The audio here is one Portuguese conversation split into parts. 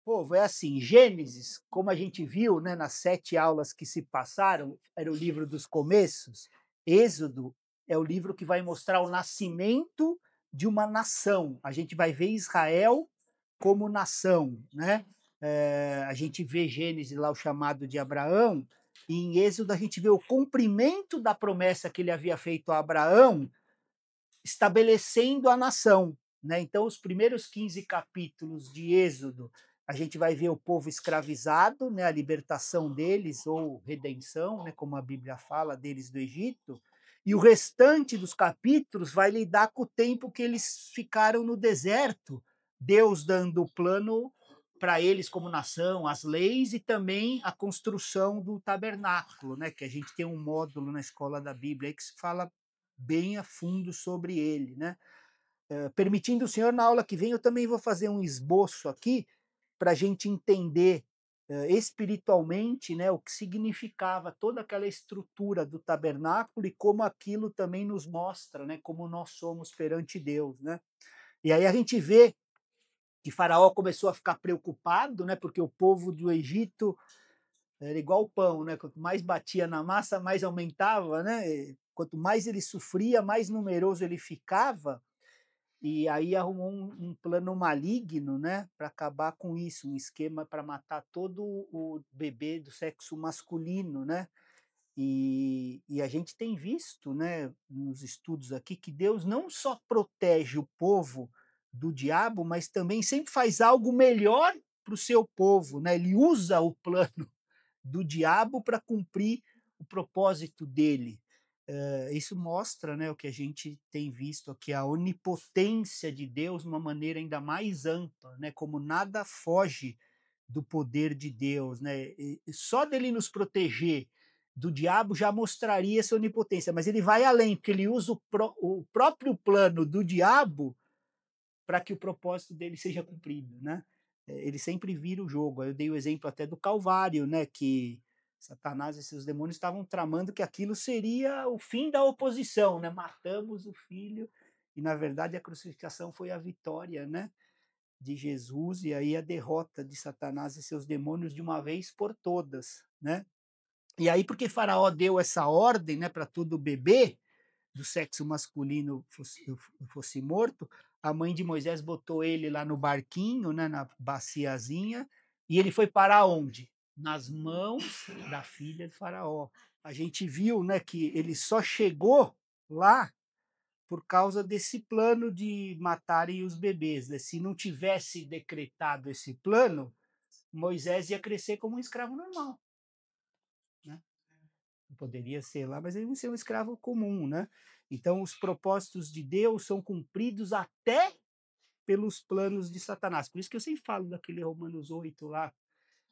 Povo, é assim, Gênesis, como a gente viu, né, nas 7 aulas que se passaram, era o livro dos começos. Êxodo é o livro que vai mostrar o nascimento de uma nação. A gente vai ver Israel como nação, né? A gente vê Gênesis lá, o chamado de Abraão, e em Êxodo a gente vê o cumprimento da promessa que ele havia feito a Abraão, estabelecendo a nação. Né? Então, os primeiros 15 capítulos de Êxodo, a gente vai ver o povo escravizado, né? A libertação deles, ou redenção, né? Como a Bíblia fala, deles do Egito, e o restante dos capítulos vai lidar com o tempo que eles ficaram no deserto, Deus dando o plano para eles como nação, as leis e também a construção do tabernáculo, né? Que a gente tem um módulo na escola da Bíblia aí que se fala bem a fundo sobre ele, né? Permitindo o senhor, na aula que vem eu também vou fazer um esboço aqui para a gente entender espiritualmente, né, o que significava toda aquela estrutura do tabernáculo e como aquilo também nos mostra, né, como nós somos perante Deus, né? E aí a gente vê que Faraó começou a ficar preocupado, né, porque o povo do Egito era igual o pão, né? Quanto mais batia na massa, mais aumentava, né? Quanto mais ele sofria, mais numeroso ele ficava. E aí arrumou um plano maligno, né, para acabar com isso, um esquema para matar todo o bebê do sexo masculino, né? E a gente tem visto, né, nos estudos aqui, que Deus não só protege o povo do diabo, mas também sempre faz algo melhor para o seu povo, né? Ele usa o plano do diabo para cumprir o propósito dele. Isso mostra, né, o que a gente tem visto aqui, a onipotência de Deus de uma maneira ainda mais ampla, né, como nada foge do poder de Deus. Né? E só dele nos proteger do diabo já mostraria essa onipotência, mas ele vai além, porque ele usa o próprio plano do diabo para que o propósito dele seja cumprido, né? Ele sempre vira o jogo. Eu dei o exemplo até do Calvário, né? Que Satanás e seus demônios estavam tramando que aquilo seria o fim da oposição, né? Matamos o filho e na verdade a crucificação foi a vitória, né? De Jesus e aí a derrota de Satanás e seus demônios de uma vez por todas, né? E aí porque Faraó deu essa ordem, né? Para todo bebê do sexo masculino fosse morto, a mãe de Moisés botou ele lá no barquinho, né, na baciazinha, e ele foi parar onde? Nas mãos da filha de Faraó. A gente viu, né, que ele só chegou lá por causa desse plano de matarem os bebês. Né? Se não tivesse decretado esse plano, Moisés ia crescer como um escravo normal. Né? Poderia ser lá, mas ele não ser um escravo comum, né? Então, os propósitos de Deus são cumpridos até pelos planos de Satanás. Por isso que eu sempre falo daquele Romanos 8 lá.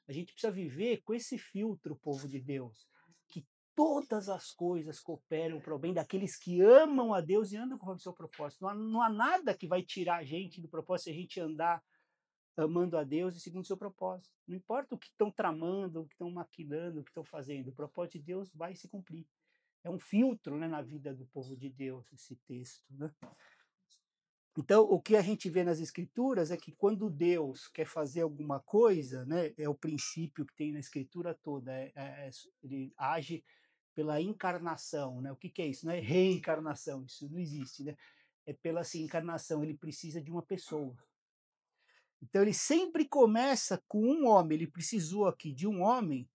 A gente precisa viver com esse filtro, povo de Deus, que todas as coisas cooperam para o bem daqueles que amam a Deus e andam conforme o seu propósito. Não há nada que vai tirar a gente do propósito se a gente andar amando a Deus e segundo o seu propósito. Não importa o que estão tramando, o que estão maquinando, o que estão fazendo, o propósito de Deus vai se cumprir. É um filtro, né, na vida do povo de Deus, esse texto. Né? Então, o que a gente vê nas Escrituras é que quando Deus quer fazer alguma coisa, né, é o princípio que tem na Escritura toda, ele age pela encarnação. Né? O que é isso? Não é reencarnação, isso não existe. Né? É pela assim, encarnação, ele precisa de uma pessoa. Então ele sempre começa com um homem, ele precisou aqui de um homem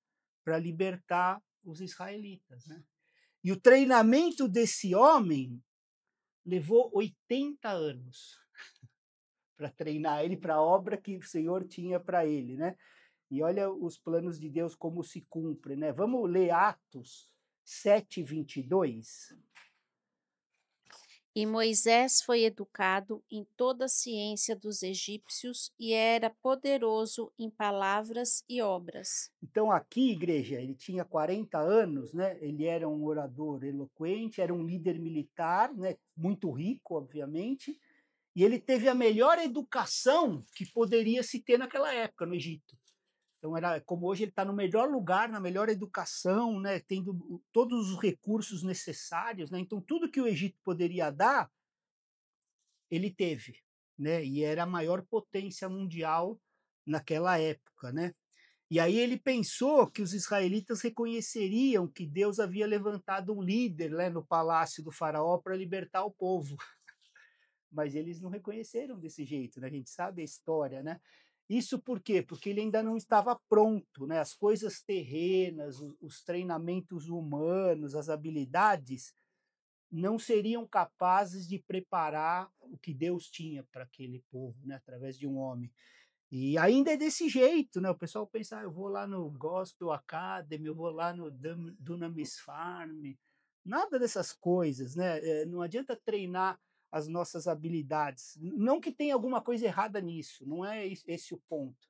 para libertar os israelitas. Né? E o treinamento desse homem levou 80 anos para treinar ele para a obra que o Senhor tinha para ele. Né? E olha os planos de Deus como se cumprem. Né? Vamos ler Atos 7:22. E Moisés foi educado em toda a ciência dos egípcios e era poderoso em palavras e obras. Então, aqui, igreja, ele tinha 40 anos, né? Ele era um orador eloquente, era um líder militar, né? Muito rico, obviamente, e ele teve a melhor educação que poderia se ter naquela época no Egito. Então, era como hoje ele está no melhor lugar, na melhor educação, né? Tendo todos os recursos necessários. Né? Então, tudo que o Egito poderia dar, ele teve. Né? E era a maior potência mundial naquela época, né. E aí ele pensou que os israelitas reconheceriam que Deus havia levantado um líder, né, no palácio do faraó para libertar o povo, mas eles não reconheceram desse jeito, né, a gente sabe a história, né. Isso por quê? Porque ele ainda não estava pronto, né, as coisas terrenas, os treinamentos humanos, as habilidades, não seriam capazes de preparar o que Deus tinha para aquele povo, né, através de um homem. E ainda é desse jeito, né, o pessoal pensa: "Ah, eu vou lá no Gospel Academy, eu vou lá no Dunamis Farm", nada dessas coisas, né, não adianta treinar as nossas habilidades, não que tenha alguma coisa errada nisso, não é esse o ponto,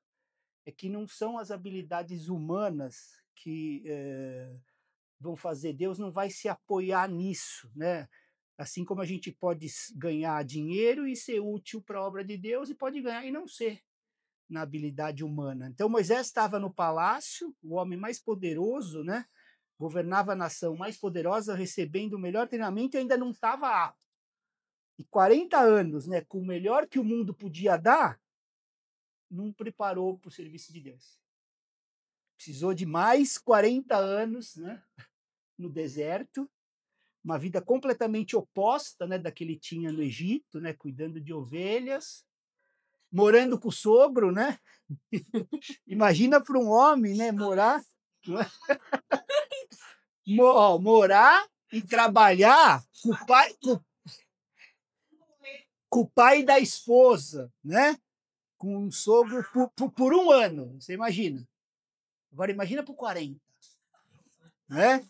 é que não são as habilidades humanas que, vão fazer, Deus não vai se apoiar nisso, né. Assim como a gente pode ganhar dinheiro e ser útil para a obra de Deus, e pode ganhar e não ser na habilidade humana. Então Moisés estava no palácio, o homem mais poderoso, né, governava a nação mais poderosa, recebendo o melhor treinamento e ainda não estava apto. E 40 anos, né, com o melhor que o mundo podia dar, não preparou para o serviço de Deus. Precisou de mais 40 anos, né, no deserto, uma vida completamente oposta, né, da que ele tinha no Egito, né, cuidando de ovelhas, morando com o sogro, né? Imagina para um homem, né, morar, não é? Morar e trabalhar com o pai da esposa, né? Com um sogro por um ano, você imagina. Agora imagina por 40, né?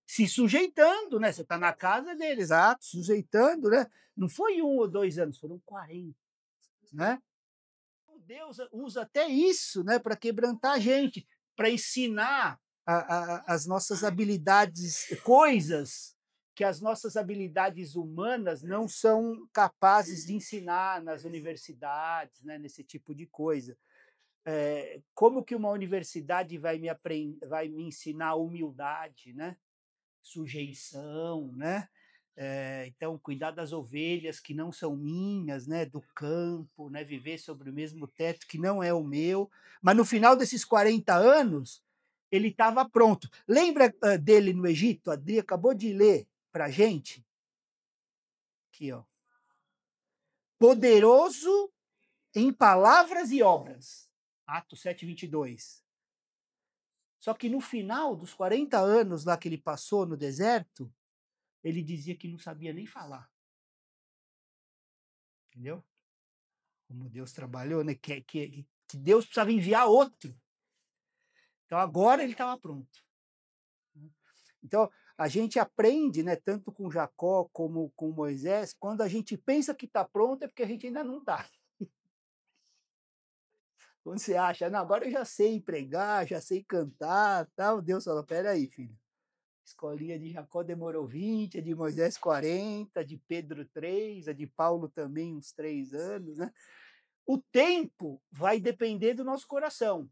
Se sujeitando, né? Você está na casa deles, exato, sujeitando, né? Não foi 1 ou 2 anos, foram 40, né? Deus usa até isso, né, para quebrantar a gente, para ensinar as nossas habilidades, coisas que as nossas habilidades humanas não são capazes de ensinar nas universidades, né, nesse tipo de coisa. Como que uma universidade vai me ensinar humildade, né? Sujeição, né? Então, cuidar das ovelhas que não são minhas, né, do campo, né, viver sobre o mesmo teto que não é o meu. Mas no final desses 40 anos, ele estava pronto. Lembra dele no Egito? A Adri acabou de ler para a gente. Aqui, ó. Poderoso em palavras e obras. Atos 7:22. Só que no final dos 40 anos lá que ele passou no deserto, ele dizia que não sabia nem falar. Entendeu? Como Deus trabalhou, né? Que Deus precisava enviar outro. Então agora ele estava pronto. Então a gente aprende, né, tanto com Jacó como com Moisés, quando a gente pensa que está pronto é porque a gente ainda não está. Quando você acha, não, agora eu já sei pregar, já sei cantar, tal, Deus fala, espera aí, filho. A escolinha de Jacó demorou 20, a de Moisés 40, a de Pedro 3, a de Paulo também uns 3 anos, né? O tempo vai depender do nosso coração.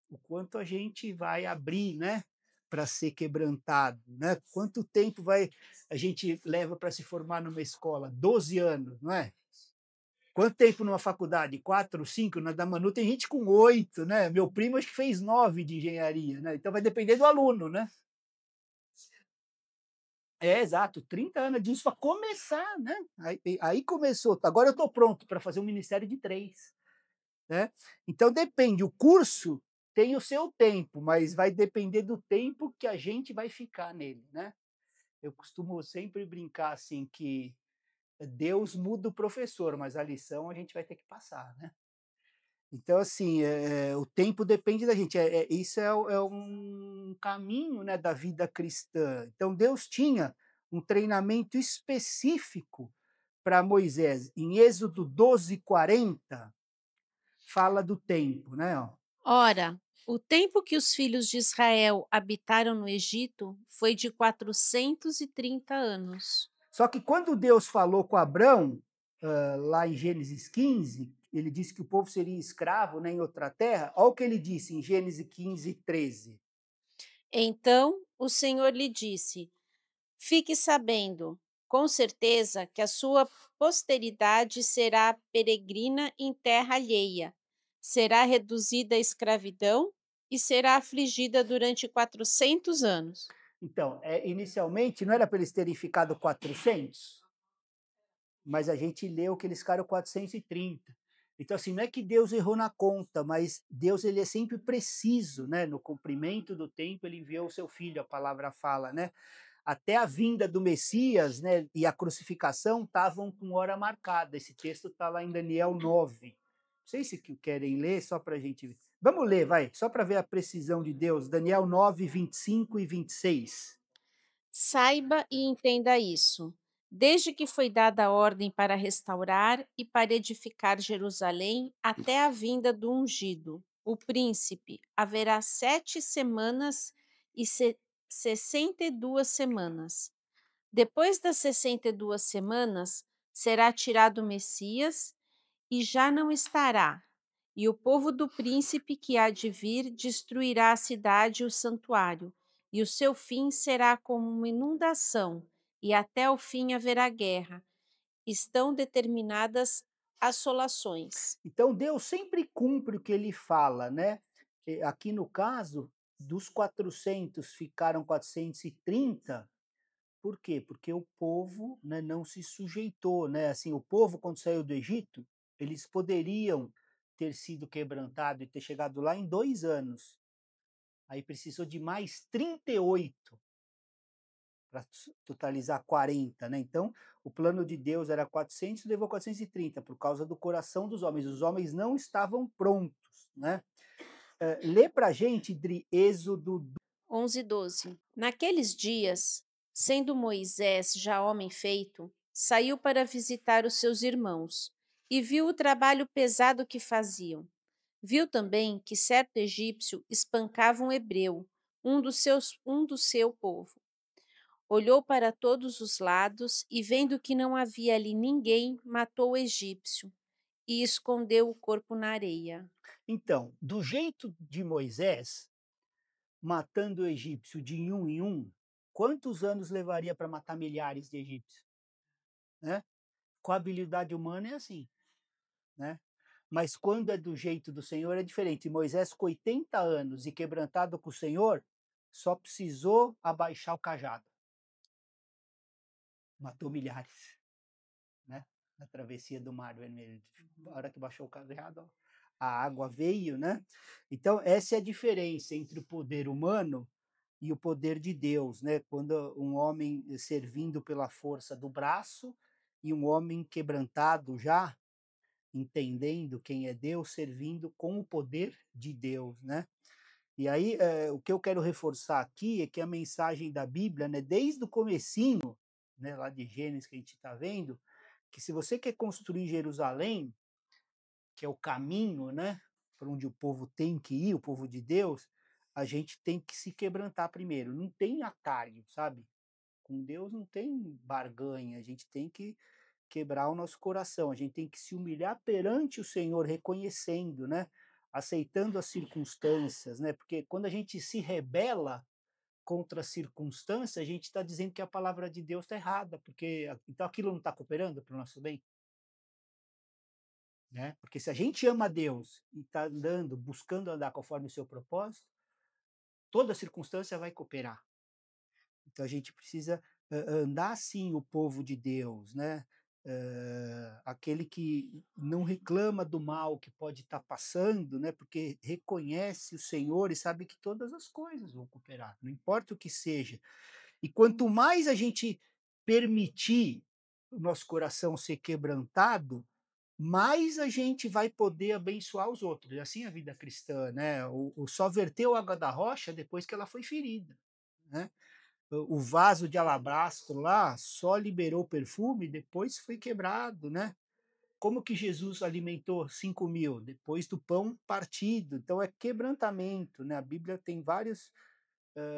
O quanto a gente vai abrir, né, para ser quebrantado, né? Quanto tempo a gente leva para se formar numa escola? 12 anos, não é? Quanto tempo numa faculdade? 4, 5? Na da Manu tem gente com 8, né? Meu primo acho que fez 9 de engenharia, né? Então vai depender do aluno, né? Exato, 30 anos disso para começar, né? Aí começou. Agora eu estou pronto para fazer um ministério de 3. Né? Então depende, o curso tem o seu tempo, mas vai depender do tempo que a gente vai ficar nele, né? Eu costumo sempre brincar assim que Deus muda o professor, mas a lição a gente vai ter que passar, né? Então assim, o tempo depende da gente. Isso é um caminho, né, da vida cristã. Então Deus tinha um treinamento específico para Moisés. Em Êxodo 12:40 fala do tempo, né? Ó. Ora, o tempo que os filhos de Israel habitaram no Egito foi de 430 anos. Só que quando Deus falou com Abrão, lá em Gênesis 15, ele disse que o povo seria escravo, né, em outra terra. Olha o que ele disse em Gênesis 15:13. Então o Senhor lhe disse: Fique sabendo, com certeza, que a sua posteridade será peregrina em terra alheia. será reduzida à escravidão e será afligida durante 400 anos. Então, inicialmente não era para eles terem ficado 400, mas a gente leu que eles ficaram 430. Então, assim, não é que Deus errou na conta, mas Deus ele é sempre preciso, né? No cumprimento do tempo, ele enviou o seu filho, a palavra fala, né? Até a vinda do Messias, né, e a crucificação estavam com hora marcada. Esse texto está lá em Daniel 9. Não sei se querem ler, só para a gente ver. Vamos ler, vai, só para ver a precisão de Deus. Daniel 9, 25 e 26. Saiba e entenda isso. Desde que foi dada a ordem para restaurar e para edificar Jerusalém até a vinda do ungido, o príncipe, haverá 7 semanas e 62 semanas. Depois das 62 semanas, será tirado o Messias e já não estará. E o povo do príncipe que há de vir destruirá a cidade e o santuário, e o seu fim será como uma inundação, e até o fim haverá guerra. Estão determinadas assolações. Então, Deus sempre cumpre o que ele fala, né? Aqui no caso, dos 400 ficaram 430. Por quê? Porque o povo, né, não se sujeitou, né? Assim, o povo quando saiu do Egito, eles poderiam ter sido quebrantados e ter chegado lá em 2 anos. Aí precisou de mais 38 para totalizar 40, né? Então, o plano de Deus era 400 e levou 430 por causa do coração dos homens. Os homens não estavam prontos, né? Lê para a gente, Dri, Êxodo. 11 e 12. Naqueles dias, sendo Moisés já homem feito, saiu para visitar os seus irmãos e viu o trabalho pesado que faziam. Viu também que certo egípcio espancava um hebreu, um do seu povo. Olhou para todos os lados e, vendo que não havia ali ninguém, matou o egípcio e escondeu o corpo na areia. Então, do jeito de Moisés, matando o egípcio de um em um, quantos anos levaria para matar milhares de egípcios? Né? Com a habilidade humana é assim, né? Mas quando é do jeito do Senhor é diferente. Moisés, com 80 anos e quebrantado com o Senhor, só precisou abaixar o cajado. Matou milhares, né? Na travessia do Mar Vermelho. A hora que baixou o cajado, ó, a água veio, né? Então, essa é a diferença entre o poder humano e o poder de Deus, né? Quando um homem servindo pela força do braço e um homem quebrantado já, entendendo quem é Deus, servindo com o poder de Deus, né? E aí, o que eu quero reforçar aqui é que a mensagem da Bíblia, né, desde o comecinho, né, lá de Gênesis que a gente está vendo, que se você quer construir Jerusalém, que é o caminho, né, para onde o povo tem que ir, o povo de Deus, a gente tem que se quebrantar primeiro. Não tem atalho, sabe? Com Deus não tem barganha, a gente tem que quebrar o nosso coração, a gente tem que se humilhar perante o Senhor, reconhecendo, né? Aceitando as circunstâncias, né? Porque quando a gente se rebela contra as circunstâncias, a gente está dizendo que a palavra de Deus está errada, porque então aquilo não está cooperando para o nosso bem, né? Porque se a gente ama a Deus e está andando, buscando andar conforme o seu propósito, toda circunstância vai cooperar. Então a gente precisa andar assim o povo de Deus, né? Aquele que não reclama do mal que pode estar passando, né? Porque reconhece o Senhor e sabe que todas as coisas vão cooperar, não importa o que seja. E quanto mais a gente permitir o nosso coração ser quebrantado, mais a gente vai poder abençoar os outros. E assim é a vida cristã, né? O só verteu água da rocha depois que ela foi ferida, né? O vaso de alabastro lá só liberou perfume depois foi quebrado, né? Como que Jesus alimentou 5.000? Depois do pão partido. Então é quebrantamento, né? A Bíblia tem vários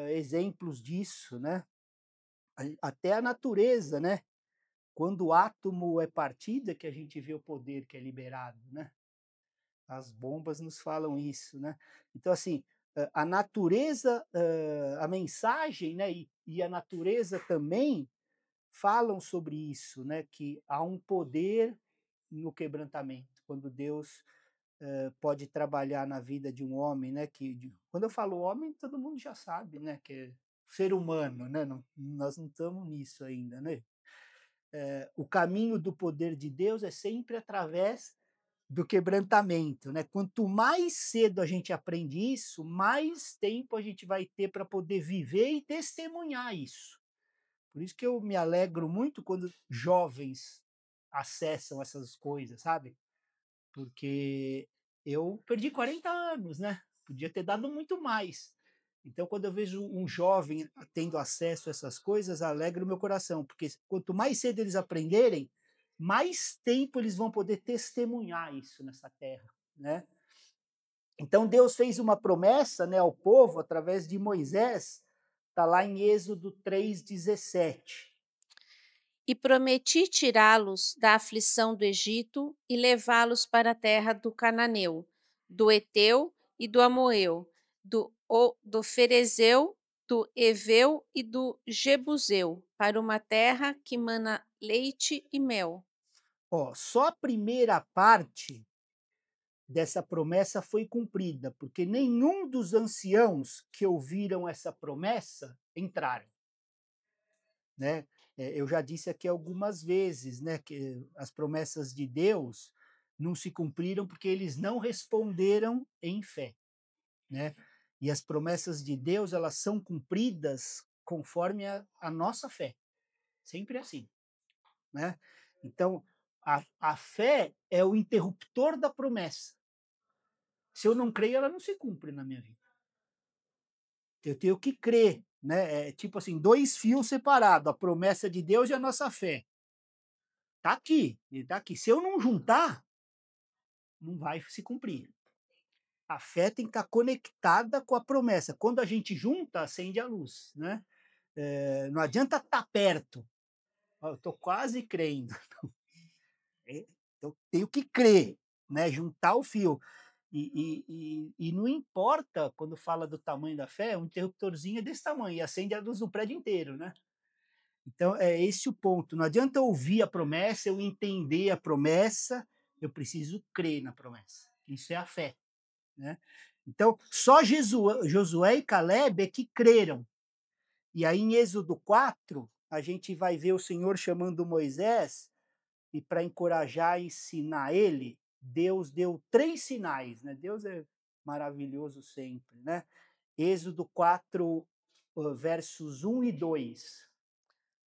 exemplos disso, né? Até a natureza, né? Quando o átomo é partido é que a gente vê o poder que é liberado, né? As bombas nos falam isso, né? Então, assim, a natureza, a mensagem, né? E a natureza também falam sobre isso, né? Que há um poder no quebrantamento, quando Deus pode trabalhar na vida de um homem, né, quando eu falo homem, todo mundo já sabe, né, que é ser humano, né, nós não estamos nisso ainda, né. O caminho do poder de Deus é sempre através do quebrantamento, né. Quanto mais cedo a gente aprende isso, mais tempo a gente vai ter para poder viver e testemunhar isso. Por isso que eu me alegro muito quando jovens acessam essas coisas, sabe? Porque eu perdi 40 anos, né? Podia ter dado muito mais. Então, quando eu vejo um jovem tendo acesso a essas coisas, alegra o meu coração, porque quanto mais cedo eles aprenderem, mais tempo eles vão poder testemunhar isso nessa terra, né? Então, Deus fez uma promessa, né, ao povo através de Moisés, está lá em Êxodo 3:17. E prometi tirá-los da aflição do Egito e levá-los para a terra do Cananeu, do Eteu e do Amoeu, do Ferezeu, do Eveu e do Jebuseu, para uma terra que mana leite e mel. Ó, só a primeira parte dessa promessa foi cumprida, porque nenhum dos anciãos que ouviram essa promessa entraram, né? Eu já disse aqui algumas vezes, né, que as promessas de Deus não se cumpriram porque eles não responderam em fé, né? E as promessas de Deus, elas são cumpridas conforme a nossa fé, sempre assim, né? Então, a fé é o interruptor da promessa. Se eu não creio, ela não se cumpre na minha vida. Eu tenho que crer, né? É tipo assim, dois fios separados, a promessa de Deus e a nossa fé. Tá aqui, ele tá aqui. Se eu não juntar, não vai se cumprir. A fé tem que estar conectada com a promessa. Quando a gente junta, acende a luz, né? Não adianta estar perto. Eu estou quase crendo. Eu tenho que crer, né? Juntar o fio. E não importa quando fala do tamanho da fé, um interruptorzinho é desse tamanho e acende a luz do prédio inteiro, né? Então é esse o ponto. Não adianta eu ouvir a promessa, eu entender a promessa, eu preciso crer na promessa. Isso é a fé, né? Então só Josué e Caleb é que creram. E aí em Êxodo 4, a gente vai ver o Senhor chamando Moisés e para encorajar e ensinar ele, Deus deu 3 sinais, né? Deus é maravilhoso sempre, né? Êxodo 4, versos 1 e 2.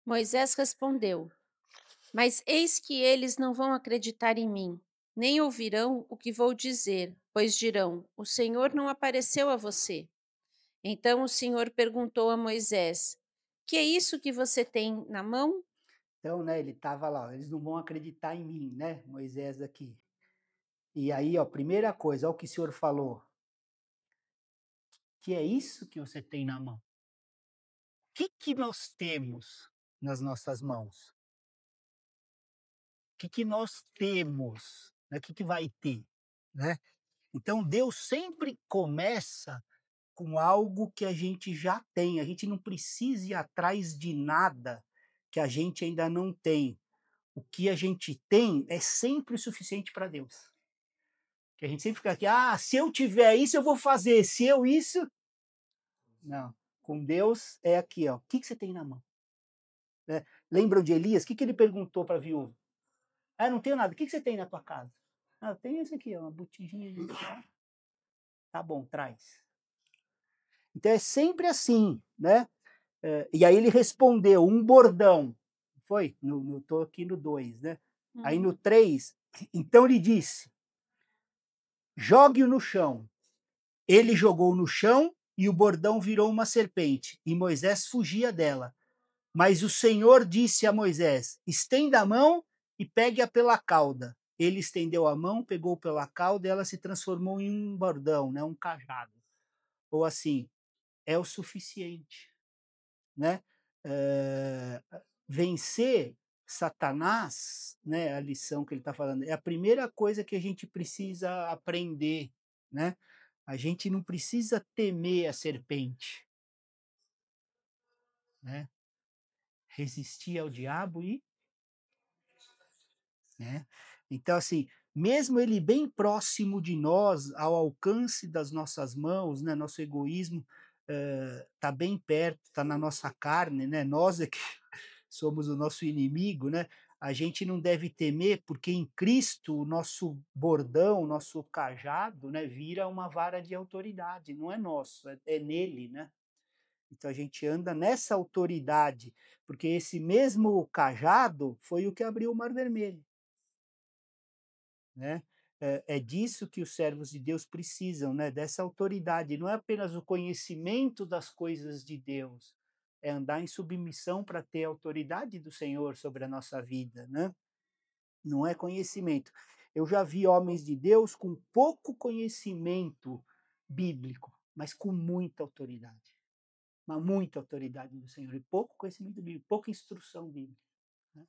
Moisés respondeu: Mas eis que eles não vão acreditar em mim, nem ouvirão o que vou dizer, pois dirão: O Senhor não apareceu a você. Então o Senhor perguntou a Moisés: Que é isso que você tem na mão? Então, né, ele estava lá, eles não vão acreditar em mim, né? Moisés aqui. E aí, ó, primeira coisa, olha o que o Senhor falou. Que é isso que você tem na mão? O que nós temos nas nossas mãos? O que nós temos? Né? O que vai ter? Né? Então, Deus sempre começa com algo que a gente já tem. A gente não precisa ir atrás de nada que a gente ainda não tem. O que a gente tem é sempre o suficiente para Deus. Que a gente sempre fica aqui, se eu tiver isso, eu vou fazer. Se eu isso. Não. Com Deus é aqui, ó. O que você tem na mão? Né? Lembram de Elias? O que ele perguntou para a viúva? Não tenho nada. O que você tem na tua casa? Eu tenho isso aqui, ó, uma botijinha de chá. Tá bom, traz. Então é sempre assim, né? E aí ele respondeu, um bordão. Foi? Estou aqui no 2, né? Aí no 3, então ele disse: jogue-o no chão. Ele jogou no chão e o bordão virou uma serpente, e Moisés fugia dela. Mas o Senhor disse a Moisés: estenda a mão e pegue-a pela cauda. Ele estendeu a mão, pegou pela cauda e ela se transformou em um bordão, né, um cajado. Ou assim, é o suficiente, né? É, vencer Satanás, né, a lição que ele está falando, é a primeira coisa que a gente precisa aprender, né? A gente não precisa temer a serpente, né? Resistir ao diabo e, né? Então assim, mesmo ele bem próximo de nós, ao alcance das nossas mãos, né, nosso egoísmo, está bem perto, está na nossa carne, né, nós é que somos o nosso inimigo, né, a gente não deve temer, porque em Cristo o nosso bordão, o nosso cajado, né, vira uma vara de autoridade, não é nosso, é nele, né. Então a gente anda nessa autoridade, porque esse mesmo cajado foi o que abriu o Mar Vermelho, né. É disso que os servos de Deus precisam, né, dessa autoridade, não é apenas o conhecimento das coisas de Deus, é andar em submissão para ter a autoridade do Senhor sobre a nossa vida, né. Não é conhecimento. Eu já vi homens de Deus com pouco conhecimento bíblico, mas com muita autoridade. Mas muita autoridade do Senhor e pouco conhecimento bíblico, pouca instrução bíblica, né.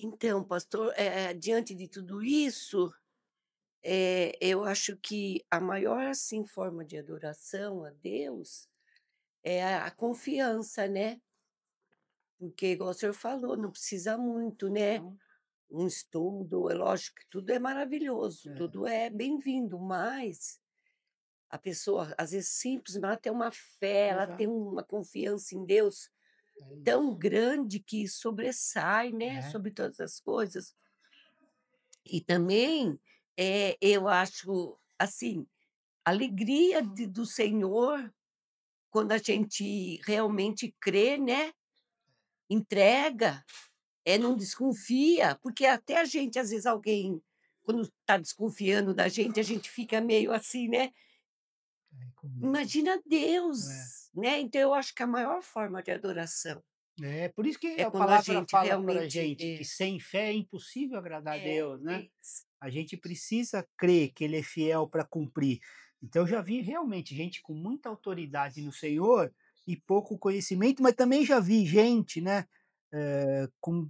Então, pastor, diante de tudo isso, eu acho que a maior, assim, forma de adoração a Deus é a confiança, né, porque igual o senhor falou, não precisa muito, né, Então, um estudo, é lógico que tudo é maravilhoso, é, tudo é bem-vindo, mas a pessoa, às vezes simples, mas ela tem uma fé, ela tem exato, uma confiança em Deus é tão isso. grande que sobressai, né, É, sobre todas as coisas. E também, eu acho, assim, a alegria do Senhor, quando a gente realmente crê, né, entrega, não desconfia, porque até a gente, às vezes, alguém, quando está desconfiando da gente, a gente fica meio assim, né, com medo. imagina É. Deus, né, então eu acho que a maior forma de adoração É, por isso que é a quando a palavra gente fala para a realmente gente que sem fé é impossível agradar a é, Deus, né. A gente exatamente. precisa crer que ele é fiel para cumprir. Então eu já vi realmente gente com muita autoridade no Senhor e pouco conhecimento, mas também já vi gente, né, com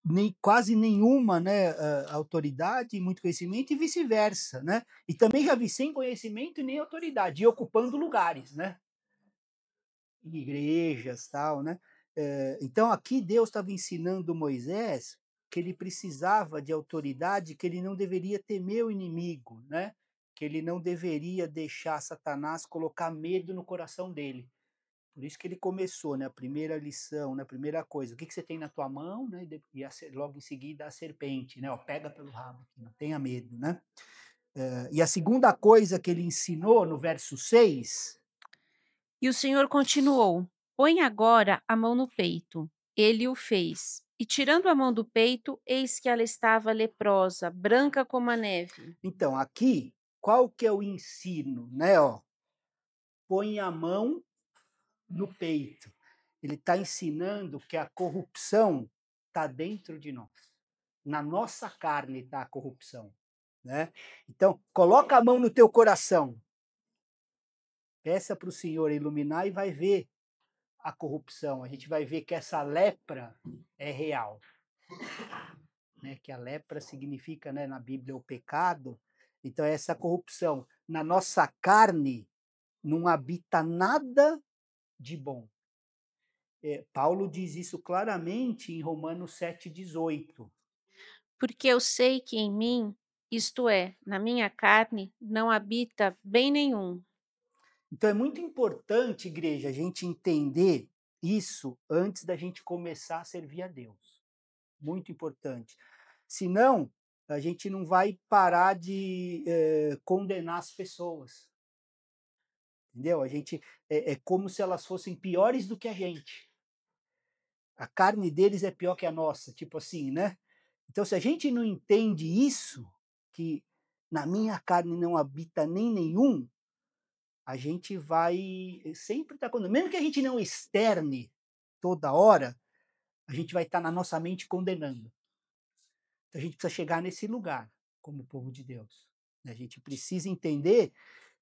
nem quase nenhuma, né, autoridade e muito conhecimento e vice-versa, né. E também já vi sem conhecimento e nem autoridade, e ocupando lugares, né. Em igrejas, tal, né. Então aqui Deus estava ensinando Moisés que ele precisava de autoridade, que ele não deveria temer o inimigo, né, que ele não deveria deixar Satanás colocar medo no coração dele. Por isso que ele começou, né, a primeira lição, né, a primeira coisa: "O que que você tem na tua mão?", né, e logo em seguida a serpente, né, ó: "Pega pelo rabo, não tenha medo", né. E a segunda coisa que ele ensinou no verso 6. E o Senhor continuou: Põe agora a mão no peito. Ele o fez. E tirando a mão do peito, eis que ela estava leprosa, branca como a neve. Então, aqui, qual que é o ensino, né, ó? Põe a mão no peito. Ele está ensinando que a corrupção está dentro de nós. Na nossa carne está a corrupção, né? Então, coloca a mão no teu coração. Peça para o Senhor iluminar e vai ver a corrupção. A gente vai ver que essa lepra é real, né? Que a lepra significa, né, na Bíblia, o pecado. Então, essa corrupção na nossa carne não habita nada de bom. Paulo diz isso claramente em Romanos 7,18. Porque eu sei que em mim, isto é, na minha carne, não habita bem nenhum. Então é muito importante, igreja, a gente entender isso antes da gente começar a servir a Deus. Muito importante. Senão, a gente não vai parar de condenar as pessoas. Entendeu? É como se elas fossem piores do que a gente. A carne deles é pior que a nossa, tipo assim, né? Então, se a gente não entende isso, que na minha carne não habita nem nenhum, a gente vai sempre estar condenando. Mesmo que a gente não externe toda hora, a gente vai estar na nossa mente condenando. Então, a gente precisa chegar nesse lugar, como povo de Deus, né? A gente precisa entender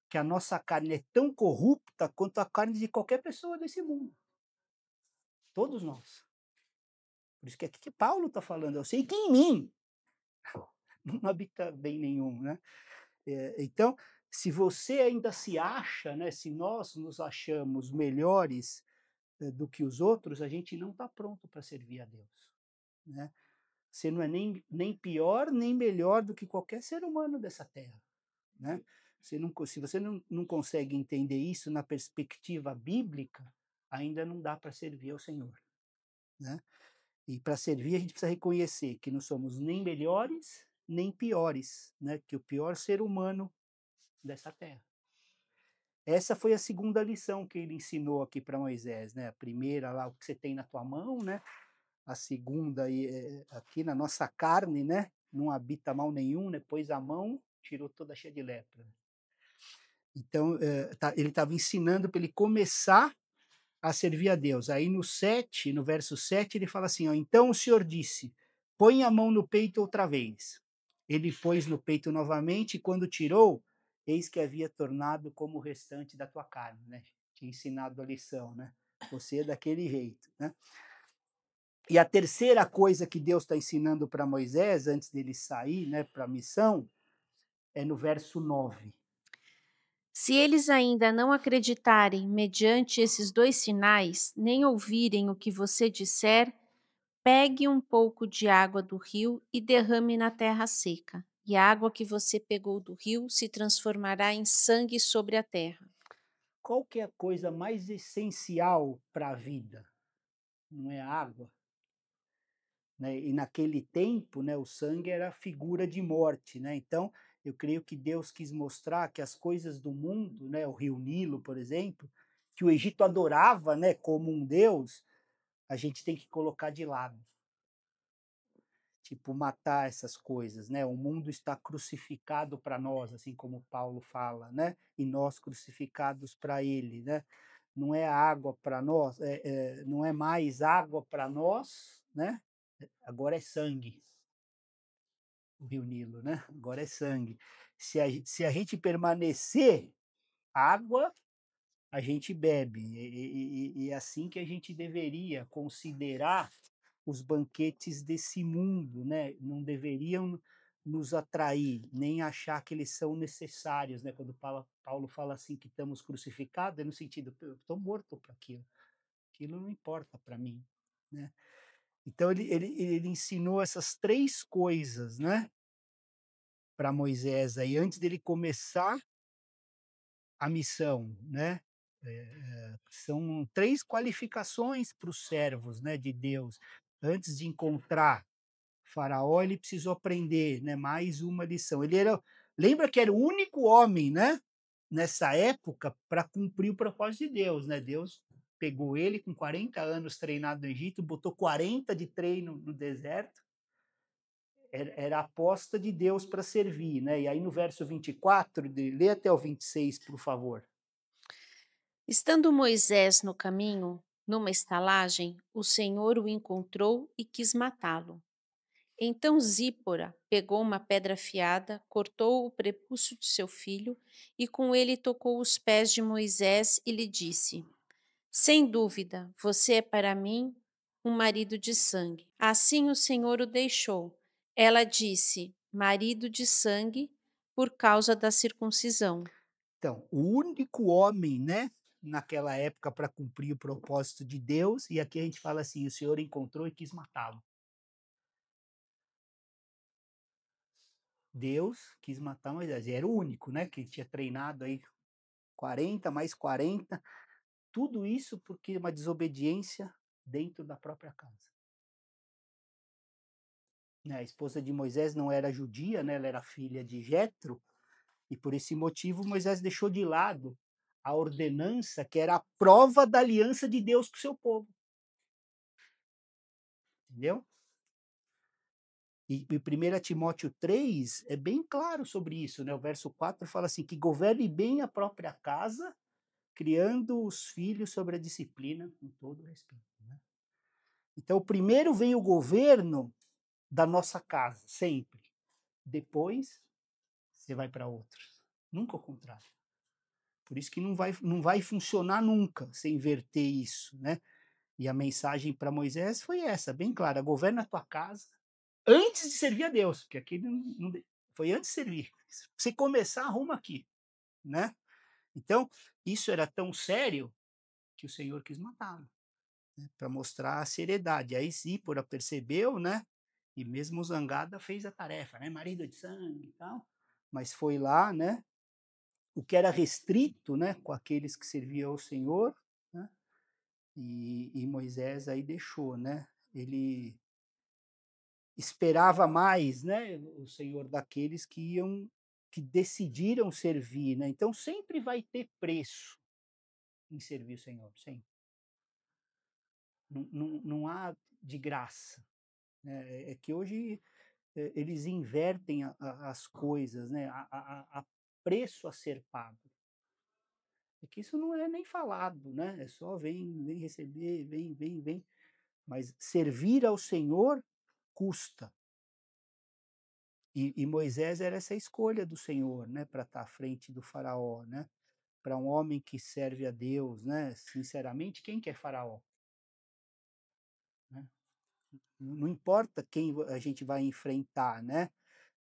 que a nossa carne é tão corrupta quanto a carne de qualquer pessoa desse mundo. Todos nós. Por isso que é aqui que Paulo está falando. Eu sei que em mim não habita bem nenhum, né? Então, se você ainda se acha, né, se nós nos achamos melhores do que os outros, a gente não está pronto para servir a Deus, né? você não é nem pior, nem melhor do que qualquer ser humano dessa terra, né? Se você não consegue entender isso na perspectiva bíblica, ainda não dá para servir ao Senhor, né? E para servir a gente precisa reconhecer que não somos nem melhores, nem piores, né? Que o pior ser humano dessa terra. Essa foi a segunda lição que ele ensinou aqui para Moisés, né? A primeira lá, o que você tem na tua mão, né? A segunda aqui na nossa carne, né? Não habita mal nenhum, né? Pôs a mão, tirou toda cheia de lepra. Então, ele estava ensinando para ele começar a servir a Deus. Aí no verso 7, ele fala assim, ó, então o Senhor disse, põe a mão no peito outra vez. Ele pôs no peito novamente, e quando tirou, eis que havia tornado como o restante da tua carne, né? Tinha ensinado a lição, né? Você é daquele jeito, né? E a terceira coisa que Deus está ensinando para Moisés, antes dele sair, né, para a missão, é no verso 9. Se eles ainda não acreditarem mediante esses 2 sinais, nem ouvirem o que você disser, pegue um pouco de água do rio e derrame na terra seca, e a água que você pegou do rio se transformará em sangue sobre a terra. Qual que é a coisa mais essencial para a vida? Não é a água? Né? E naquele tempo, né, o sangue era figura de morte, né? Então, eu creio que Deus quis mostrar que as coisas do mundo, né, o Rio Nilo, por exemplo, que o Egito adorava, né, como um deus, a gente tem que colocar de lado. Tipo, matar essas coisas, né? O mundo está crucificado para nós, assim como Paulo fala, né? E nós crucificados para ele, né? Não é água para nós, não é mais água para nós, né? Agora é sangue. O Rio Nilo, né? Agora é sangue. Se a gente permanecer água, a gente bebe. E é assim que a gente deveria considerar os banquetes desse mundo, né? Não deveriam nos atrair, nem achar que eles são necessários, né? Quando Paulo fala assim que estamos crucificados, é no sentido, eu estou morto para aquilo. Aquilo não importa para mim, né? Então ele ensinou essas três coisas, né? Para Moisés aí antes dele começar a missão, né? São três qualificações para os servos, né, de Deus. Antes de encontrar Faraó, ele precisou aprender, né, mais uma lição. Lembra que era o único homem, né, nessa época para cumprir o propósito de Deus, né? Deus pegou ele com 40 anos treinado no Egito, botou 40 de treino no deserto. Era a aposta de Deus para servir, né? E aí no verso 24, lê até o 26, por favor. Estando Moisés no caminho, numa estalagem, o Senhor o encontrou e quis matá-lo. Então Zípora pegou uma pedra afiada, cortou o prepúcio de seu filho e com ele tocou os pés de Moisés e lhe disse: Sem dúvida, você é para mim um marido de sangue. Assim o Senhor o deixou. Ela disse: marido de sangue, por causa da circuncisão. Então, o único homem, né, naquela época para cumprir o propósito de Deus, e aqui a gente fala assim, o Senhor encontrou e quis matá-lo. Deus quis matar Moisés, e era o único, né, que tinha treinado aí 40 mais 40, tudo isso porque uma desobediência dentro da própria casa. Né, a esposa de Moisés não era judia, né, ela era filha de Jetro, e por esse motivo Moisés deixou de lado a ordenança que era a prova da aliança de Deus com o seu povo. Entendeu? E 1 Timóteo 3 é bem claro sobre isso, né? O verso 4 fala assim, que governe bem a própria casa, criando os filhos sobre a disciplina com todo respeito. Né? Então, primeiro vem o governo da nossa casa, sempre. Depois, você vai para outros. Nunca o contrário. Por isso que não vai funcionar nunca se inverter isso, né? E a mensagem para Moisés foi essa, bem clara: governa a tua casa antes de servir a Deus, porque aqui foi antes de servir. Se você começar, arruma aqui, né? Então, isso era tão sério que o Senhor quis matá-lo, né? Para mostrar a seriedade. Aí Zípora percebeu, né? E mesmo zangada fez a tarefa, né? Marido de sangue e tal. Mas foi lá, né? O que era restrito, né? Com aqueles que serviam ao Senhor, né? E Moisés aí deixou, né? Ele esperava mais, né? O Senhor daqueles que decidiram servir, né? Então sempre vai ter preço em servir o Senhor, sempre. Não há de graça, né? É que hoje eles invertem as coisas, né? A preço a ser pago. É que isso não é nem falado, né? É só vem receber, vem. Mas servir ao Senhor custa. E Moisés era essa escolha do Senhor, né? Para estar à frente do faraó, né? Para um homem que serve a Deus, né? Sinceramente, quem que é faraó? Né? Não importa quem a gente vai enfrentar, né?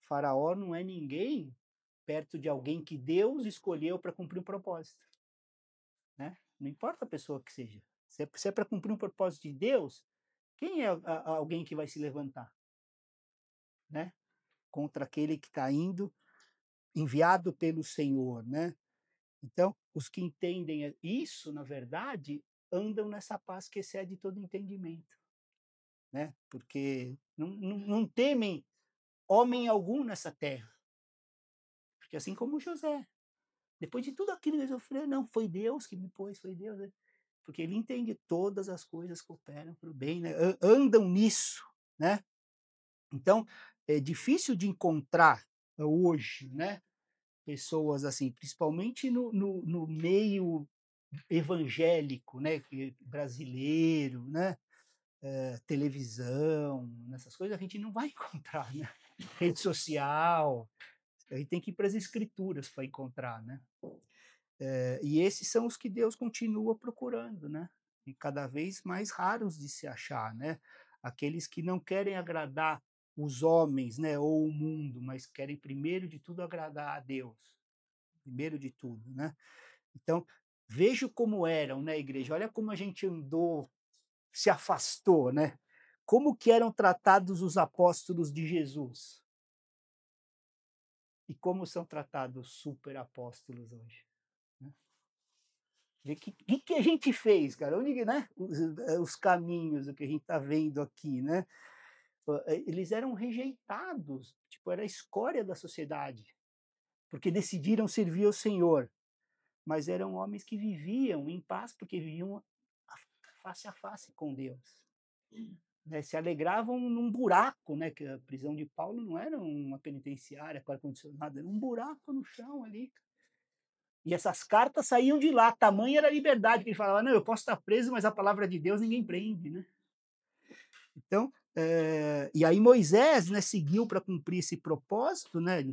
Faraó não é ninguém perto de alguém que Deus escolheu para cumprir um propósito, né? Não importa a pessoa que seja. Se é para cumprir um propósito de Deus, quem é alguém que vai se levantar, né? Contra aquele que está indo, enviado pelo Senhor, né? Então, os que entendem isso, na verdade, andam nessa paz que excede todo entendimento, né? Porque não temem homem algum nessa terra. Porque assim como José, depois de tudo aquilo que ele sofreu, não, foi Deus que me pôs, foi Deus. Né? Porque ele entende todas as coisas cooperam para o bem, né? Andam nisso, né? Então, é difícil de encontrar hoje, né? Pessoas assim, principalmente no meio evangélico, né? Brasileiro, né? Televisão, nessas coisas a gente não vai encontrar, né? Rede social, a gente tem que ir para as escrituras para encontrar, né? E esses são os que Deus continua procurando, né? E cada vez mais raros de se achar, né? Aqueles que não querem agradar os homens, né, ou o mundo, mas querem primeiro de tudo agradar a Deus, primeiro de tudo, né? Então, vejo como eram, né, igreja? Olha como a gente andou, se afastou, né? Como que eram tratados os apóstolos de Jesus? E como são tratados os superapóstolos hoje? Né? O que a gente fez, cara? Onde, né? Os caminhos, o que a gente está vendo aqui, né? Eles eram rejeitados, tipo, era a escória da sociedade, porque decidiram servir ao Senhor, mas eram homens que viviam em paz, porque viviam face a face com Deus. Né? Se alegravam num buraco, né? Que a prisão de Paulo não era uma penitenciária com ar-condicionado, era um buraco no chão ali. E essas cartas saíam de lá, tamanha era a liberdade, que ele falava, não, eu posso estar preso, mas a palavra de Deus ninguém prende, né? Então, e aí Moisés, né, seguiu para cumprir esse propósito, né,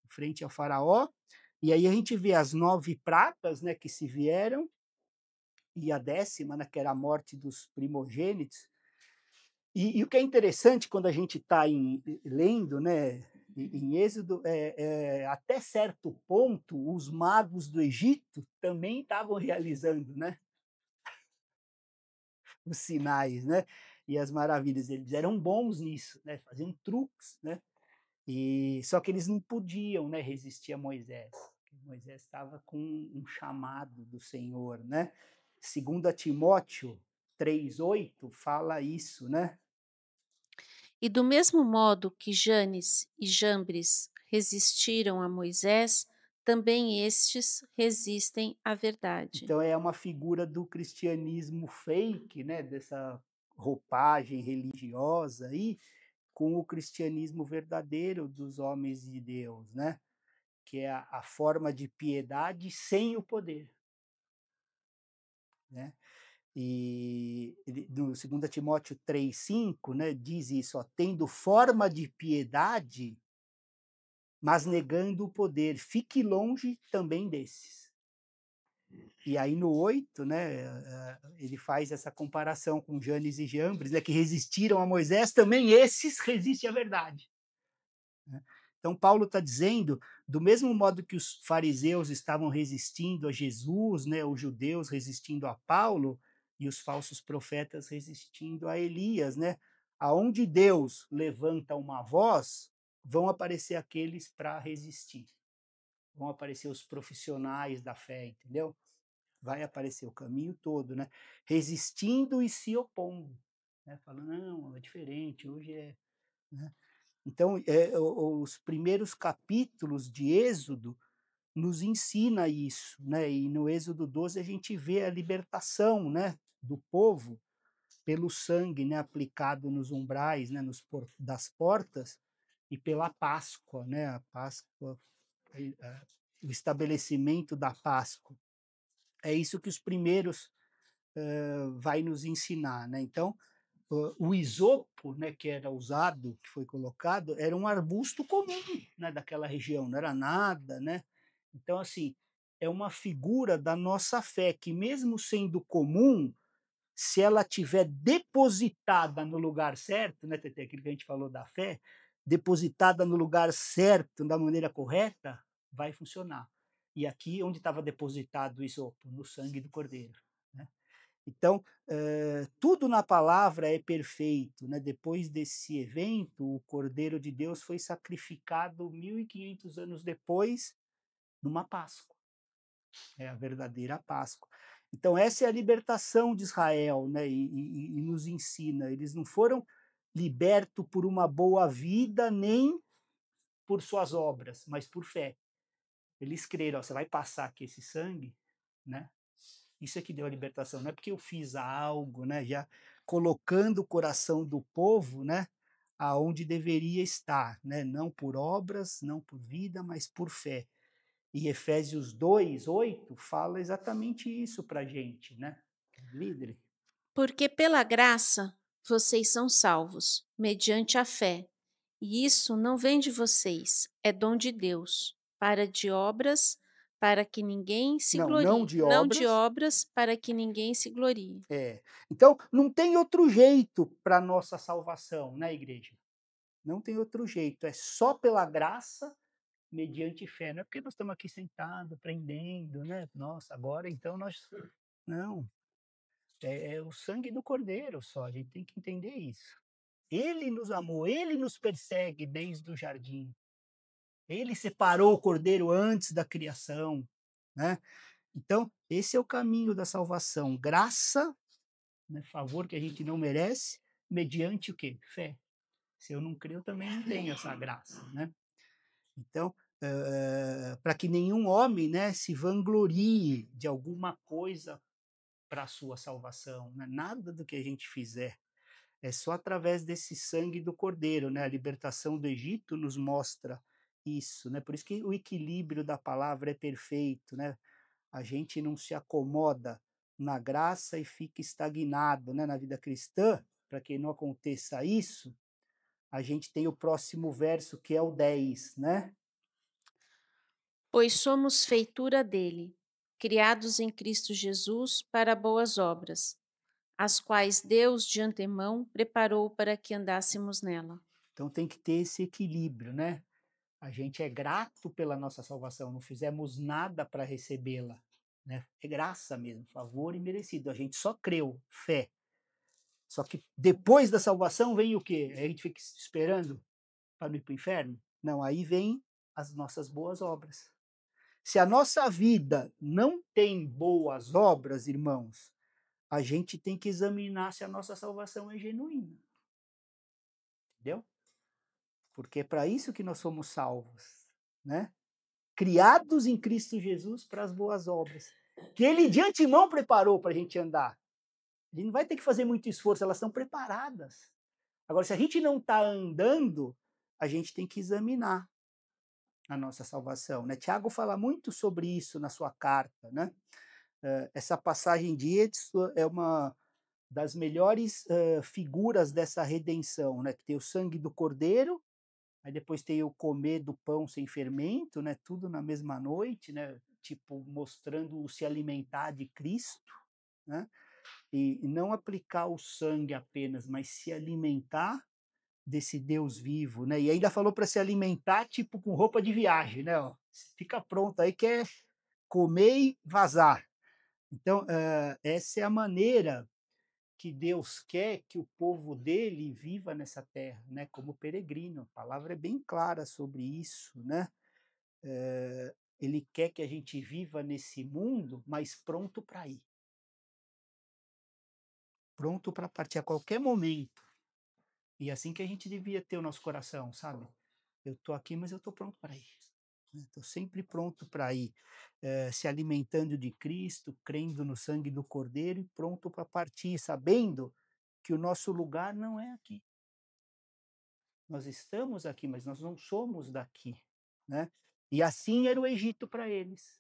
frente ao faraó, e aí a gente vê as 9 pragas, né, que se vieram, e a 10ª, né, que era a morte dos primogênitos. E o que é interessante quando a gente está lendo, né, em Êxodo, até certo ponto, os magos do Egito também estavam realizando, né, os sinais, né, e as maravilhas. Eles eram bons nisso, né, faziam truques, né, e só que eles não podiam, né, resistir a Moisés. Moisés estava com um chamado do Senhor, né? 2 Timóteo 3:8 fala isso, né? E do mesmo modo que Janes e Jambres resistiram a Moisés, também estes resistem à verdade. Então é uma figura do cristianismo fake, né? Dessa roupagem religiosa aí, com o cristianismo verdadeiro dos homens de Deus, né? Que é a forma de piedade sem o poder, né? E no 2 Timóteo 3:5, né, diz isso, ó, tendo forma de piedade, mas negando o poder, fique longe também desses. E aí no 8, né, ele faz essa comparação com Janes e Jambres, né, que resistiram a Moisés, também esses resistem à verdade. Né? Então Paulo está dizendo, do mesmo modo que os fariseus estavam resistindo a Jesus, né, os judeus resistindo a Paulo, e os falsos profetas resistindo a Elias, né? aonde Deus levanta uma voz, vão aparecer aqueles para resistir. Vão aparecer os profissionais da fé, entendeu? Vai aparecer o caminho todo, né? Resistindo e se opondo, né? Falando, não, é diferente, hoje é. Né? Então, os primeiros capítulos de Êxodo nos ensina isso, né? E no Êxodo 12 a gente vê a libertação, né, do povo pelo sangue, né, aplicado nos umbrais, né, das portas e pela Páscoa, né? A Páscoa, o estabelecimento da Páscoa. É isso que os primeiros vai nos ensinar, né? Então, o isopo, né, que era usado, que foi colocado, era um arbusto comum, né, daquela região, não era nada, né? Então, assim, é uma figura da nossa fé que, mesmo sendo comum, se ela tiver depositada no lugar certo, né, Tete, aquilo que a gente falou da fé, depositada no lugar certo, da maneira correta, vai funcionar. E aqui, onde estava depositado o isopo? No sangue do Cordeiro. Né? Então, tudo na palavra é perfeito. Né? Depois desse evento, o Cordeiro de Deus foi sacrificado 1.500 anos depois, numa Páscoa. É a verdadeira Páscoa. Então, essa é a libertação de Israel, né? E nos ensina. Eles não foram libertos por uma boa vida, nem por suas obras, mas por fé. Eles creram, ó, você vai passar aqui esse sangue, né? Isso é que deu a libertação, não é porque eu fiz algo, né? Já colocando o coração do povo, né? Aonde deveria estar, né? Não por obras, não por vida, mas por fé. E Efésios 2:8 fala exatamente isso para a gente, né? Líder. Porque pela graça vocês são salvos, mediante a fé. E isso não vem de vocês, é dom de Deus, para que ninguém se Não glorie. de Não de obras. obras, para que ninguém se glorie. Então, não tem outro jeito para nossa salvação, né, igreja? Não tem outro jeito, é só pela graça, mediante fé. Não é porque nós estamos aqui sentados, aprendendo, né? Nossa, agora então nós. Não. É o sangue do Cordeiro só, a gente tem que entender isso. Ele nos amou, ele nos persegue desde o jardim. Ele separou o Cordeiro antes da criação, né? Então, esse é o caminho da salvação. Graça, né, favor que a gente não merece, mediante o quê? Fé. Se eu não crer, eu também não tenho essa graça, né? Então, para que nenhum homem, né, se vanglorie de alguma coisa para a sua salvação, né? Nada do que a gente fizer. É só através desse sangue do Cordeiro, né? A libertação do Egito nos mostra isso, né? Por isso que o equilíbrio da palavra é perfeito, né? A gente não se acomoda na graça e fica estagnado, né? Na vida cristã, para que não aconteça isso, a gente tem o próximo verso que é o 10, né? Pois somos feitura dele, criados em Cristo Jesus para boas obras, as quais Deus de antemão preparou para que andássemos nela. Então tem que ter esse equilíbrio, né? A gente é grato pela nossa salvação, não fizemos nada para recebê-la, né? É graça mesmo, favor imerecido. A gente só creu, fé. Só que depois da salvação vem o quê? A gente fica esperando para não ir para o inferno? Não, aí vem as nossas boas obras. Se a nossa vida não tem boas obras, irmãos, a gente tem que examinar se a nossa salvação é genuína. Entendeu? Porque é para isso que nós somos salvos, né? Criados em Cristo Jesus para as boas obras, que Ele de antemão preparou para a gente andar. A gente não vai ter que fazer muito esforço, elas estão preparadas. Agora, se a gente não está andando, a gente tem que examinar a nossa salvação. Né? Tiago fala muito sobre isso na sua carta. Né? Essa passagem de Êxodo é uma das melhores figuras dessa redenção, né? Que tem o sangue do Cordeiro, aí depois tem o comer do pão sem fermento, né? Tudo na mesma noite, né? Tipo, mostrando o se alimentar de Cristo, né? E não aplicar o sangue apenas, mas se alimentar desse Deus vivo, né? E ainda falou para se alimentar tipo com roupa de viagem, né? Ó, fica pronto aí que é comer e vazar. Então, essa é a maneira que Deus quer que o povo dele viva nessa terra, né, como peregrino. A palavra é bem clara sobre isso, né? Ele quer que a gente viva nesse mundo, mas pronto para ir. Pronto para partir a qualquer momento. E assim que a gente devia ter o nosso coração, sabe? Eu estou aqui, mas eu estou pronto para ir. Estou sempre pronto para ir, se alimentando de Cristo, crendo no sangue do Cordeiro e pronto para partir, sabendo que o nosso lugar não é aqui. Nós estamos aqui, mas nós não somos daqui, né? E assim era o Egito para eles,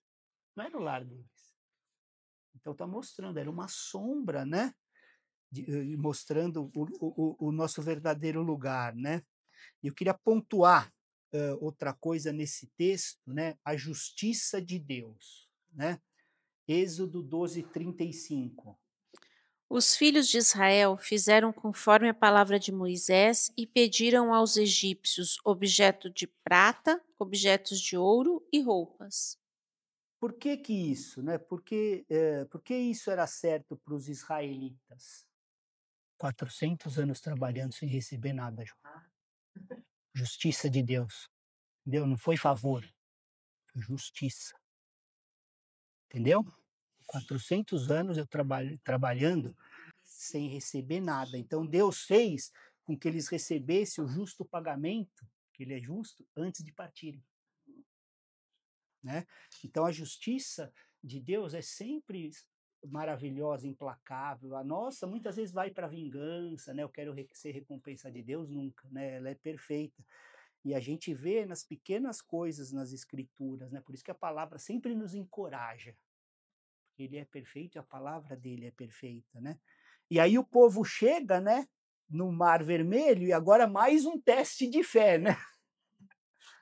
não era o lar deles. Então está mostrando, era uma sombra, né? Mostrando o nosso verdadeiro lugar, né? E eu queria pontuar outra coisa nesse texto, né? A justiça de Deus, né? Êxodo 12:35. Os filhos de Israel fizeram conforme a palavra de Moisés e pediram aos egípcios objeto de prata, objetos de ouro e roupas. Por que que isso, né? Porque isso era certo para os israelitas? 400 anos trabalhando sem receber nada, João. Justiça de Deus. Entendeu? Não foi favor, foi justiça. Entendeu? 400 anos eu trabalhando sem receber nada. Então Deus fez com que eles recebessem o justo pagamento, que ele é justo, antes de partirem. Né? Então a justiça de Deus é sempre maravilhosa, implacável. A nossa muitas vezes vai para a vingança, né? Eu quero ser recompensa de Deus, nunca, né? Ela é perfeita. E a gente vê nas pequenas coisas nas escrituras, né? Por isso que a palavra sempre nos encoraja. Ele é perfeito e a palavra dele é perfeita, né? E aí o povo chega, né, no Mar Vermelho e agora mais um teste de fé, né?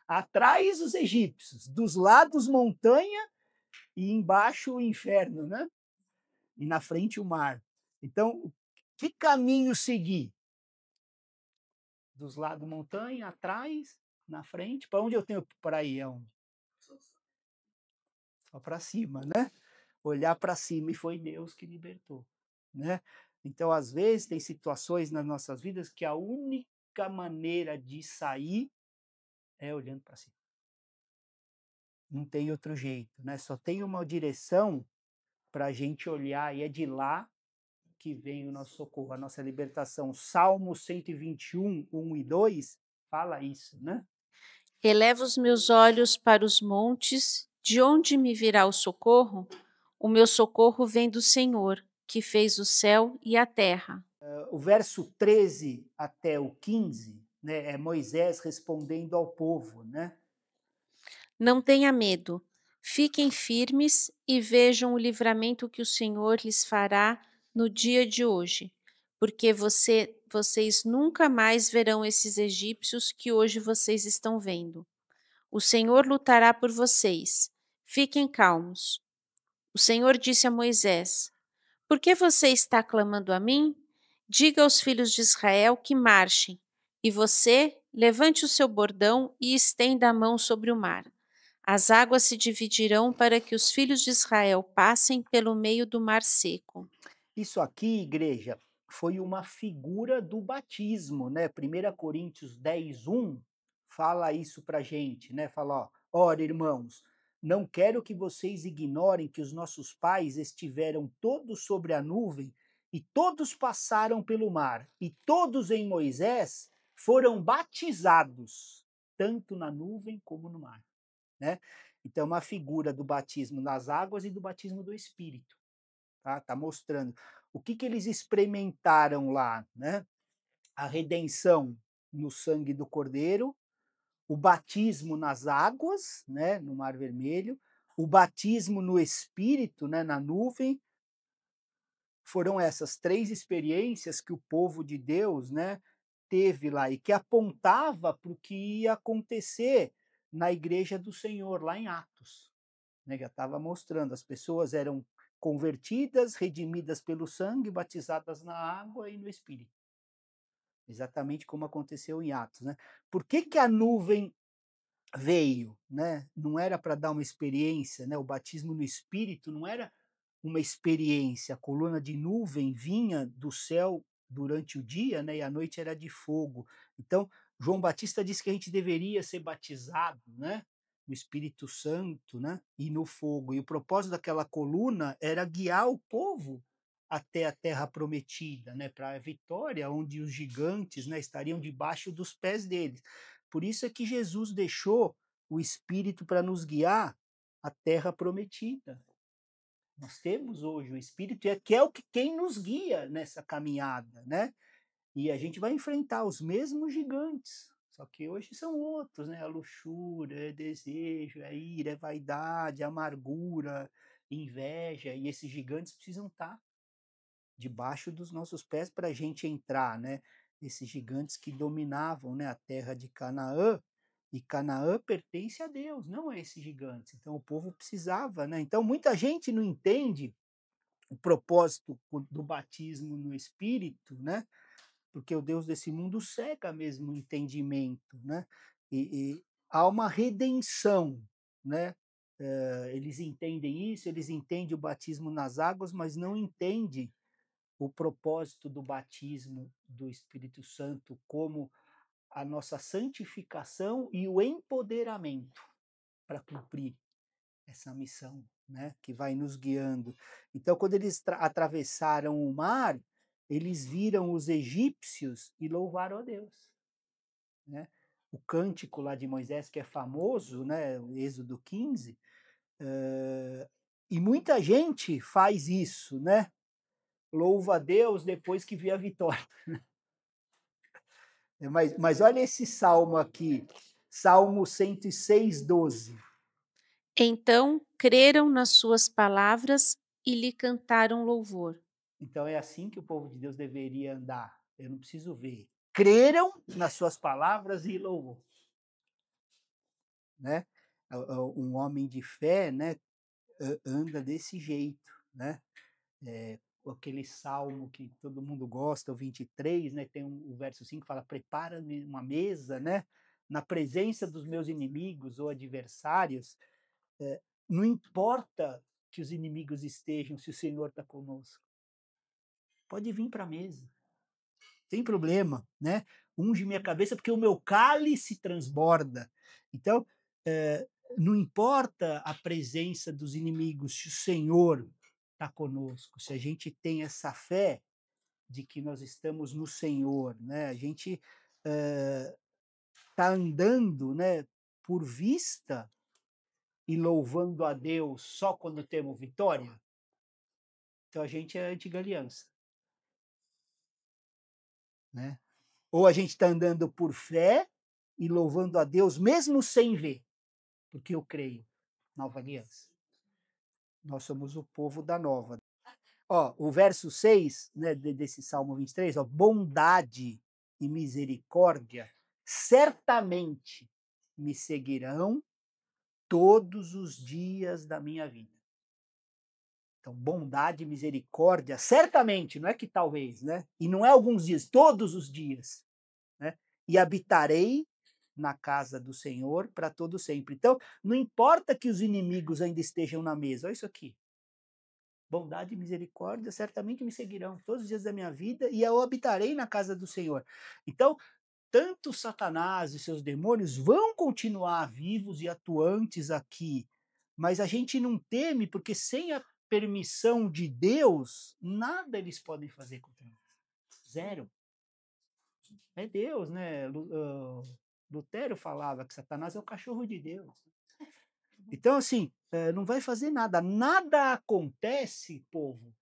Atrás os egípcios, dos lados montanha e embaixo o inferno, né? E na frente o mar. Então, que caminho seguir? Dos lados montanha, atrás, na frente. Para onde eu tenho para ir? Só para cima, né? Olhar para cima e foi Deus que libertou, né? Então, às vezes, tem situações nas nossas vidas que a única maneira de sair é olhando para cima. Não tem outro jeito, né? Só tem uma direção para a gente olhar e é de lá que vem o nosso socorro, a nossa libertação. Salmo 121, 1 e 2 fala isso, né? Elevo os meus olhos para os montes, de onde me virá o socorro? O meu socorro vem do Senhor, que fez o céu e a terra. O verso 13 até o 15, né, é Moisés respondendo ao povo, né? Não tenha medo, fiquem firmes e vejam o livramento que o Senhor lhes fará no dia de hoje, porque vocês nunca mais verão esses egípcios que hoje vocês estão vendo. O Senhor lutará por vocês. Fiquem calmos. O Senhor disse a Moisés: Por que você está clamando a mim? Diga aos filhos de Israel que marchem. E você, levante o seu bordão e estenda a mão sobre o mar. As águas se dividirão para que os filhos de Israel passem pelo meio do mar seco. Isso aqui, igreja, foi uma figura do batismo, né? 1 Coríntios 10:1 fala isso pra gente, né? Fala, ó, ora, irmãos, não quero que vocês ignorem que os nossos pais estiveram todos sobre a nuvem e todos passaram pelo mar, e todos em Moisés foram batizados, tanto na nuvem como no mar, né? Então, é uma figura do batismo nas águas e do batismo do Espírito. Tá mostrando o que eles experimentaram lá, né? A redenção no sangue do Cordeiro, o batismo nas águas, né, no Mar Vermelho, o batismo no Espírito, né, na nuvem. Foram essas três experiências que o povo de Deus, né, teve lá e que apontava para o que ia acontecer na igreja do Senhor, lá em Atos. Né, já estava mostrando, as pessoas eram convertidas, redimidas pelo sangue, batizadas na água e no Espírito. Exatamente como aconteceu em Atos. Né? Por que a nuvem veio? Né? Não era para dar uma experiência, né? O batismo no Espírito não era uma experiência. A coluna de nuvem vinha do céu durante o dia, né, e a noite era de fogo. Então, João Batista disse que a gente deveria ser batizado, né, no Espírito Santo, né, e no fogo. E o propósito daquela coluna era guiar o povo até a terra prometida, né, para a vitória, onde os gigantes, né, estariam debaixo dos pés deles. Por isso é que Jesus deixou o Espírito para nos guiar à terra prometida. Nós temos hoje o Espírito, que é quem nos guia nessa caminhada, né? E a gente vai enfrentar os mesmos gigantes, só que hoje são outros, né? A luxúria, é desejo, é ira, é vaidade, amargura, inveja, e esses gigantes precisam estar debaixo dos nossos pés para a gente entrar, né? Esses gigantes que dominavam, né, a terra de Canaã, e Canaã pertence a Deus, não a esses gigantes. Então o povo precisava, né? Então muita gente não entende o propósito do batismo no Espírito, né? Porque o Deus desse mundo cega mesmo o entendimento, né? E há uma redenção, né? Eles entendem isso, eles entendem o batismo nas águas, mas não entendem o propósito do batismo do Espírito Santo como a nossa santificação e o empoderamento para cumprir essa missão, né, que vai nos guiando. Então, quando eles atravessaram o mar, eles viram os egípcios e louvaram a Deus, né? O cântico lá de Moisés, que é famoso, né, o Êxodo 15, e muita gente faz isso, né? Louva a Deus depois que vê a vitória. Mas olha esse salmo aqui, Salmo 106, 12. Então creram nas suas palavras e lhe cantaram louvor. Então é assim que o povo de Deus deveria andar. Eu não preciso ver. Creram nas suas palavras e louvor. Né? Um homem de fé, né, anda desse jeito, né? Aquele salmo que todo mundo gosta, o 23, né, tem o verso 5 que fala: prepara-me uma mesa, né, na presença dos meus inimigos ou adversários. Não importa que os inimigos estejam, se o Senhor está conosco. Pode vir para a mesa. Sem problema, né? Unge minha cabeça porque o meu cálice transborda. Então, não importa a presença dos inimigos, se o Senhor está conosco, se a gente tem essa fé de que nós estamos no Senhor, né? A gente está andando, né, por vista e louvando a Deus só quando temos vitória. Então a gente é a antiga aliança, né? Ou a gente está andando por fé e louvando a Deus mesmo sem ver, porque eu creio. Nova aliança. Nós somos o povo da nova. Ó, o verso 6, né, desse Salmo 23, ó, bondade e misericórdia certamente me seguirão todos os dias da minha vida. Então, bondade e misericórdia, certamente, não é que talvez, né? E não é alguns dias, todos os dias, né? E habitarei na casa do Senhor para todo sempre. Então, não importa que os inimigos ainda estejam na mesa, olha isso aqui. Bondade e misericórdia certamente me seguirão todos os dias da minha vida e eu habitarei na casa do Senhor. Então, tanto Satanás e seus demônios vão continuar vivos e atuantes aqui, mas a gente não teme porque sem a permissão de Deus, nada eles podem fazer contra nós. Zero. É Deus, né? Lutero falava que Satanás é o cachorro de Deus. Então, assim, não vai fazer nada. Nada acontece, povo,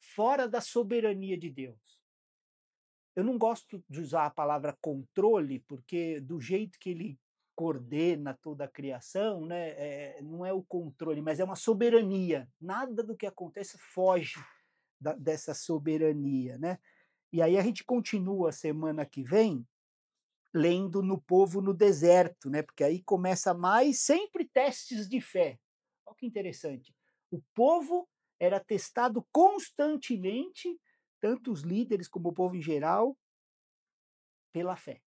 fora da soberania de Deus. Eu não gosto de usar a palavra controle, porque do jeito que ele coordena toda a criação, né, não é o controle, mas é uma soberania. Nada do que acontece foge dessa soberania, né? E aí a gente continua semana que vem lendo No Povo no Deserto, né? Porque aí começa mais sempre testes de fé. Olha que interessante. O povo era testado constantemente, tanto os líderes como o povo em geral, pela fé.